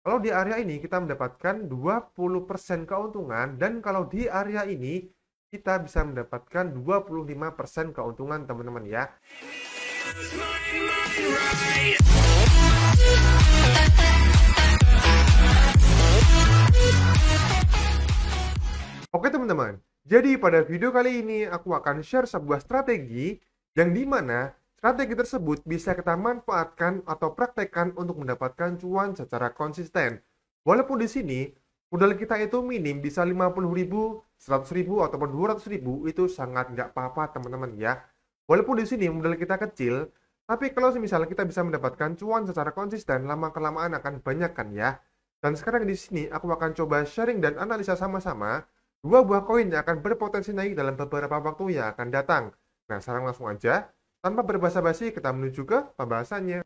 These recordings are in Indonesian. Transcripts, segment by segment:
Kalau di area ini kita mendapatkan 20% keuntungan, dan kalau di area ini kita bisa mendapatkan 25% keuntungan teman-teman ya. Oke teman-teman, jadi pada video kali ini aku akan share sebuah strategi yang dimana strategi tersebut bisa kita manfaatkan atau praktekkan untuk mendapatkan cuan secara konsisten. Walaupun di sini modal kita itu minim bisa 50.000, 100.000 ataupun 200.000, itu sangat nggak apa-apa teman-teman ya. Walaupun di sini modal kita kecil, tapi kalau misalnya kita bisa mendapatkan cuan secara konsisten, lama-kelamaan akan banyak kan ya. Dan sekarang di sini aku akan coba sharing dan analisa sama-sama dua buah koin yang akan berpotensi naik dalam beberapa waktu yang akan datang. Nah, sekarang langsung aja, tanpa berbasa-basi kita menuju ke pembahasannya.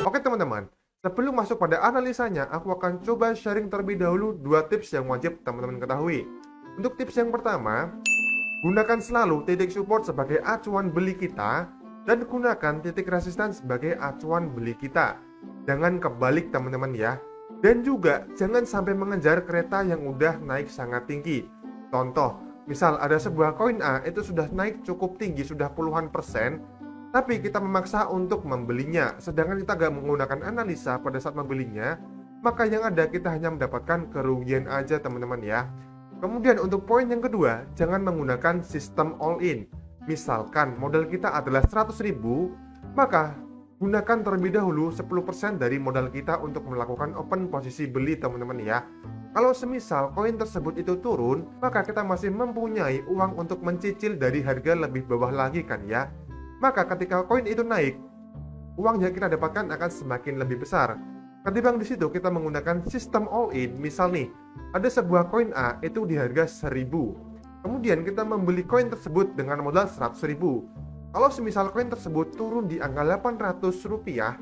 Oke teman-teman, sebelum masuk pada analisanya, aku akan coba sharing terlebih dahulu dua tips yang wajib teman-teman ketahui. Untuk tips yang pertama, gunakan selalu titik support sebagai acuan beli kita, dan gunakan titik resisten sebagai acuan beli kita. Jangan kebalik teman-teman ya. Dan juga jangan sampai mengejar kereta yang udah naik sangat tinggi. Contoh, misal ada sebuah koin A itu sudah naik cukup tinggi, sudah puluhan persen, tapi kita memaksa untuk membelinya, sedangkan kita gak menggunakan analisa pada saat membelinya, maka yang ada kita hanya mendapatkan kerugian aja teman-teman ya. Kemudian untuk poin yang kedua, jangan menggunakan sistem all in. Misalkan modal kita adalah 100.000, maka gunakan terlebih dahulu 10% dari modal kita untuk melakukan open posisi beli teman-teman ya. Kalau semisal koin tersebut itu turun, maka kita masih mempunyai uang untuk mencicil dari harga lebih bawah lagi kan ya. Maka ketika koin itu naik, uang yang kita dapatkan akan semakin lebih besar. Ketimbang di situ kita menggunakan sistem all in. Misal nih, ada sebuah koin A itu di harga 1.000. Kemudian kita membeli koin tersebut dengan modal 100.000. Kalau semisal koin tersebut turun di angka 800 rupiah,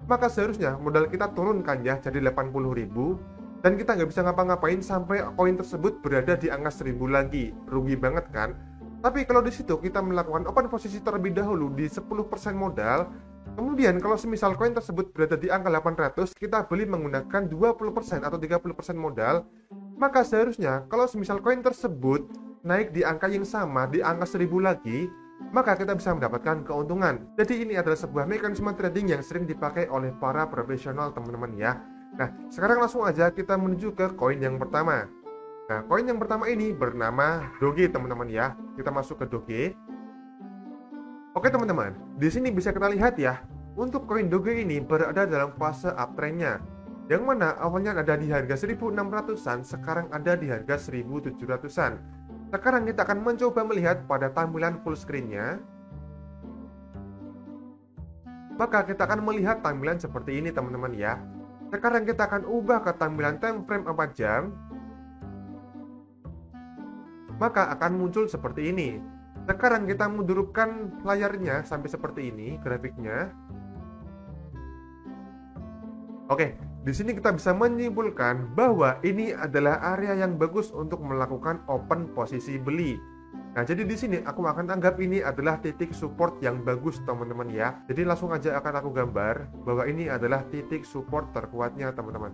maka seharusnya modal kita turunkan ya jadi 80.000, dan kita nggak bisa ngapa-ngapain sampai koin tersebut berada di angka 1.000 lagi. Rugi banget kan? Tapi kalau di situ kita melakukan open posisi terlebih dahulu di 10% modal, kemudian kalau semisal koin tersebut berada di angka 800, kita beli menggunakan 20% atau 30% modal, maka seharusnya kalau semisal koin tersebut naik di angka yang sama, di angka 1.000 lagi, maka kita bisa mendapatkan keuntungan. Jadi ini adalah sebuah mekanisme trading yang sering dipakai oleh para profesional teman-teman ya. Nah, sekarang langsung aja kita menuju ke koin yang pertama. Nah, koin yang pertama ini bernama Doge teman-teman ya. Kita masuk ke Doge. Oke teman-teman, di sini bisa kita lihat ya, untuk koin Doge ini berada dalam fase uptrendnya, yang mana awalnya ada di harga 1.600-an, sekarang ada di harga 1.700-an. Sekarang kita akan mencoba melihat pada tampilan full screen-nya. Maka kita akan melihat tampilan seperti ini teman-teman ya. Sekarang kita akan ubah ke tampilan time frame 4 jam. Maka akan muncul seperti ini. Sekarang kita mundurkan layarnya sampai seperti ini grafiknya. Oke, di sini kita bisa menyimpulkan bahwa ini adalah area yang bagus untuk melakukan open posisi beli. Nah, jadi di sini aku akan anggap ini adalah titik support yang bagus teman-teman ya. Jadi langsung aja akan aku gambar bahwa ini adalah titik support terkuatnya teman-teman.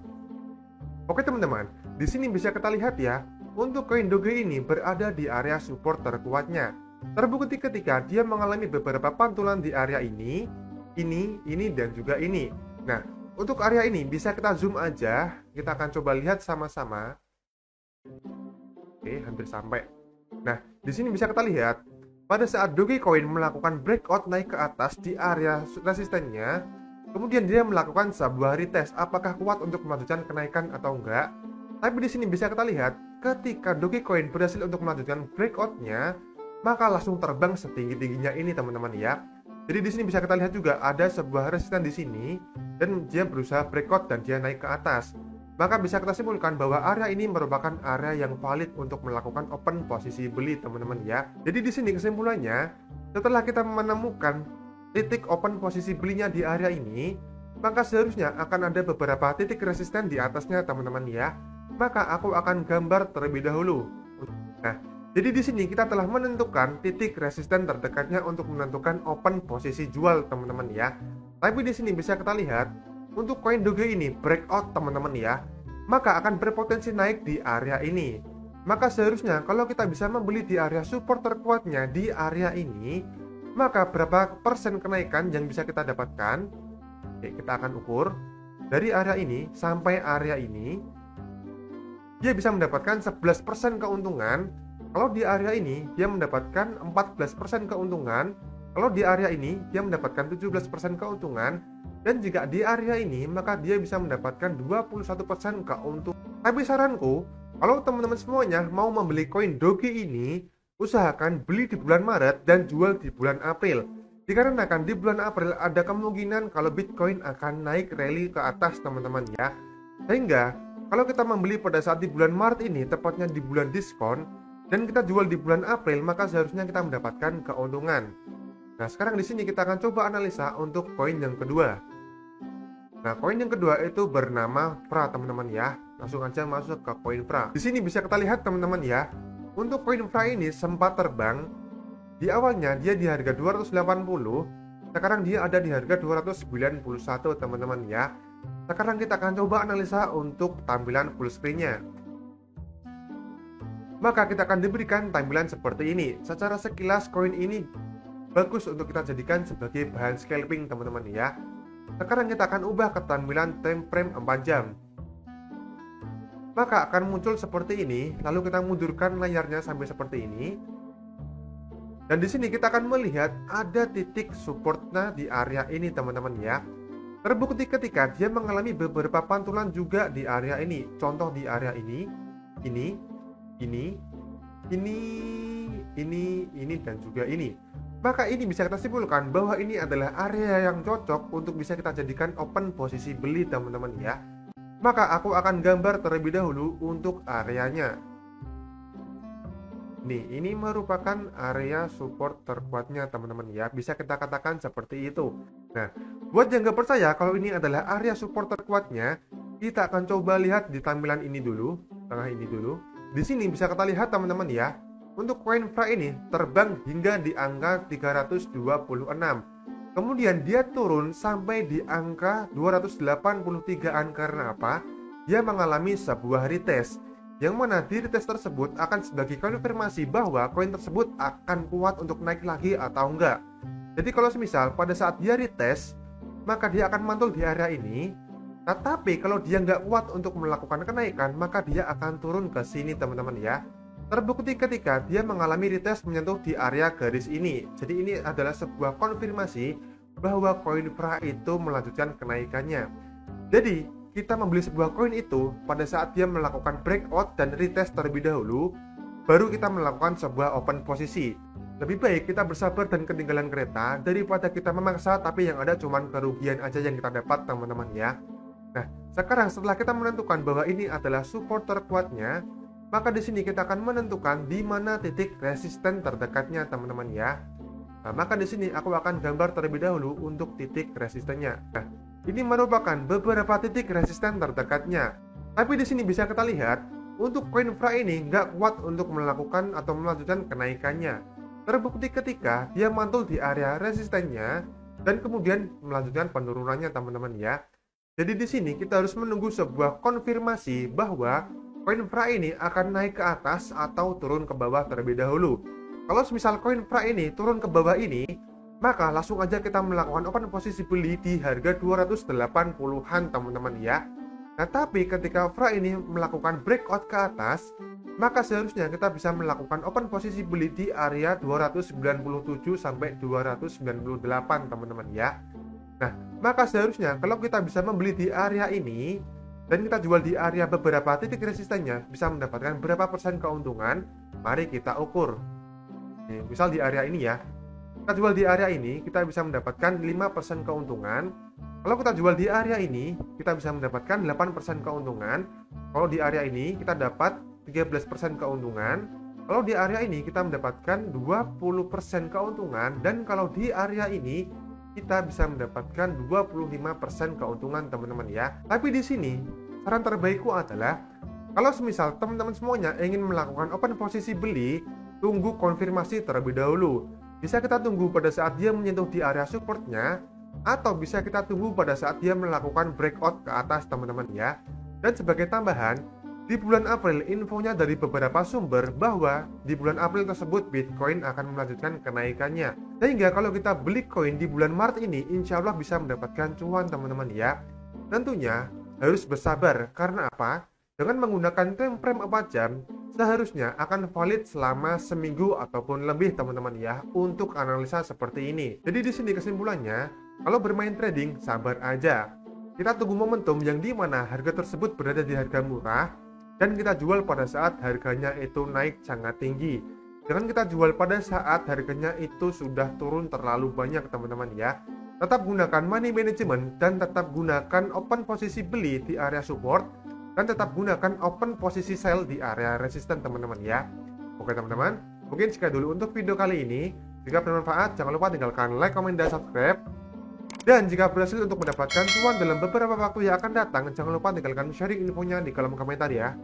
Oke teman-teman, di sini bisa kita lihat ya, untuk koin Doge ini berada di area support terkuatnya. Terbukti ketika dia mengalami beberapa pantulan di area ini, dan juga ini. Nah, untuk area ini bisa kita zoom aja, kita akan coba lihat sama-sama. Oke, hampir sampai. Nah, di sini bisa kita lihat pada saat Dogecoin melakukan breakout naik ke atas di area resistennya, kemudian dia melakukan sebuah retest apakah kuat untuk melanjutkan kenaikan atau enggak. Tapi di sini bisa kita lihat ketika Dogecoin berhasil untuk melanjutkan breakoutnya, maka langsung terbang setinggi-tingginya ini teman-teman ya. Jadi di sini bisa kita lihat juga ada sebuah resisten di sini dan dia berusaha breakout dan dia naik ke atas. Maka bisa kita simpulkan bahwa area ini merupakan area yang valid untuk melakukan open posisi beli teman-teman ya. Jadi di sini kesimpulannya, setelah kita menemukan titik open posisi belinya di area ini, maka seharusnya akan ada beberapa titik resisten di atasnya teman-teman ya. Maka aku akan gambar terlebih dahulu. Nah, jadi di sini kita telah menentukan titik resisten terdekatnya untuk menentukan open posisi jual teman-teman ya. Tapi di sini bisa kita lihat, untuk koin Doge ini breakout teman-teman ya, maka akan berpotensi naik di area ini. Maka seharusnya kalau kita bisa membeli di area support terkuatnya di area ini, maka berapa persen kenaikan yang bisa kita dapatkan? Oke, kita akan ukur dari area ini sampai area ini, dia bisa mendapatkan 11% keuntungan. Kalau di area ini dia mendapatkan 14% keuntungan. Kalau di area ini dia mendapatkan 17% keuntungan. Dan jika di area ini maka dia bisa mendapatkan 21% keuntungan. Tapi saranku, kalau teman-teman semuanya mau membeli koin Doge ini, usahakan beli di bulan Maret dan jual di bulan April. Dikarenakan di bulan April ada kemungkinan kalau Bitcoin akan naik rally ke atas teman-teman ya. Sehingga kalau kita membeli pada saat di bulan Maret ini, tepatnya di bulan diskon, dan kita jual di bulan April, maka seharusnya kita mendapatkan keuntungan. Nah, sekarang di sini kita akan coba analisa untuk koin yang kedua. Nah, koin yang kedua itu bernama Pra teman-teman ya. Langsung aja masuk ke koin Pra. Di sini bisa kita lihat teman-teman ya. Untuk koin Pra ini sempat terbang. Di awalnya dia di harga 280, sekarang dia ada di harga 291 teman-teman ya. Sekarang kita akan coba analisa untuk tampilan full screen-nya. Maka kita akan diberikan tampilan seperti ini. Secara sekilas koin ini bagus untuk kita jadikan sebagai bahan scalping teman-teman ya. Sekarang kita akan ubah ke tampilan time frame 4 jam. Maka akan muncul seperti ini, lalu kita mundurkan layarnya sampai seperti ini. Dan di sini kita akan melihat ada titik supportnya di area ini teman-teman ya. Terbukti ketika dia mengalami beberapa pantulan juga di area ini. Contoh di area ini, ini, dan juga ini. Maka ini bisa kita simpulkan bahwa ini adalah area yang cocok untuk bisa kita jadikan open posisi beli teman-teman ya. Maka aku akan gambar terlebih dahulu untuk areanya. Nih, ini merupakan area support terkuatnya teman-teman ya. Bisa kita katakan seperti itu. Nah, buat yang gak percaya kalau ini adalah area support terkuatnya, kita akan coba lihat di tampilan ini dulu, tengah ini dulu. Di sini bisa kita lihat teman-teman ya. Untuk koin Pra ini terbang hingga di angka 326. Kemudian dia turun sampai di angka 283an karena apa? Dia mengalami sebuah retest. Yang mana di retest tersebut akan sebagai konfirmasi bahwa koin tersebut akan kuat untuk naik lagi atau enggak. Jadi kalau semisal pada saat dia retest, maka dia akan mantul di area ini. Tetapi kalau dia nggak kuat untuk melakukan kenaikan, maka dia akan turun ke sini teman-teman ya. Terbukti ketika dia mengalami retest menyentuh di area garis ini. Jadi ini adalah sebuah konfirmasi bahwa koin Pra itu melanjutkan kenaikannya. Jadi kita membeli sebuah koin itu pada saat dia melakukan breakout dan retest terlebih dahulu, baru kita melakukan sebuah open posisi. Lebih baik kita bersabar dan ketinggalan kereta daripada kita memaksa tapi yang ada cuma kerugian aja yang kita dapat teman-teman ya. Nah, sekarang setelah kita menentukan bahwa ini adalah support terkuatnya, maka di sini kita akan menentukan di mana titik resisten terdekatnya teman-teman ya. Nah, maka di sini aku akan gambar terlebih dahulu untuk titik resistennya. Nah, ini merupakan beberapa titik resisten terdekatnya. Tapi di sini bisa kita lihat, untuk koin Pra ini nggak kuat untuk melakukan atau melanjutkan kenaikannya. Terbukti ketika dia mantul di area resistennya dan kemudian melanjutkan penurunannya teman-teman ya. Jadi di sini kita harus menunggu sebuah konfirmasi bahwa koin Pra ini akan naik ke atas atau turun ke bawah terlebih dahulu. Kalau misal koin Pra ini turun ke bawah ini, maka langsung aja kita melakukan open posisi beli di harga 280-an teman-teman ya. Nah, tapi ketika Pra ini melakukan breakout ke atas, maka seharusnya kita bisa melakukan open posisi beli di area 297 sampai 298 teman-teman ya. Nah, maka seharusnya kalau kita bisa membeli di area ini dan kita jual di area beberapa titik resistennya, bisa mendapatkan berapa persen keuntungan. Mari kita ukur. Nih, misal di area ini ya, kita jual di area ini, kita bisa mendapatkan 5% keuntungan. Kalau kita jual di area ini, kita bisa mendapatkan 8% keuntungan. Kalau di area ini, kita dapat 13% keuntungan. Kalau di area ini, kita mendapatkan 20% keuntungan. Dan kalau di area ini, kita bisa mendapatkan 25% keuntungan teman-teman ya. Tapi di sini saran terbaikku adalah kalau semisal teman-teman semuanya ingin melakukan open posisi beli, tunggu konfirmasi terlebih dahulu. Bisa kita tunggu pada saat dia menyentuh di area supportnya. atau bisa kita tunggu pada saat dia melakukan breakout ke atas teman-teman ya. Dan sebagai tambahan, di bulan April infonya dari beberapa sumber bahwa di bulan April tersebut Bitcoin akan melanjutkan kenaikannya. Sehingga kalau kita beli koin di bulan Maret ini, insya Allah bisa mendapatkan cuan teman-teman ya. Tentunya harus bersabar, karena apa? Dengan menggunakan time frame 4 jam, seharusnya akan valid selama seminggu ataupun lebih teman-teman ya untuk analisa seperti ini. Jadi di sini kesimpulannya, kalau bermain trading sabar aja. Kita tunggu momentum yang dimana harga tersebut berada di harga murah dan kita jual pada saat harganya itu naik sangat tinggi. Jangan kita jual pada saat harganya itu sudah turun terlalu banyak teman-teman ya. Tetap gunakan money management dan tetap gunakan open posisi beli di area support dan tetap gunakan open posisi sell di area resisten teman-teman ya. Oke teman-teman, mungkin sekian dulu untuk video kali ini. Jika bermanfaat, jangan lupa tinggalkan like, komen, dan subscribe. Dan jika berhasil untuk mendapatkan cuan dalam beberapa waktu yang akan datang, jangan lupa tinggalkan sharing infonya di kolom komentar ya.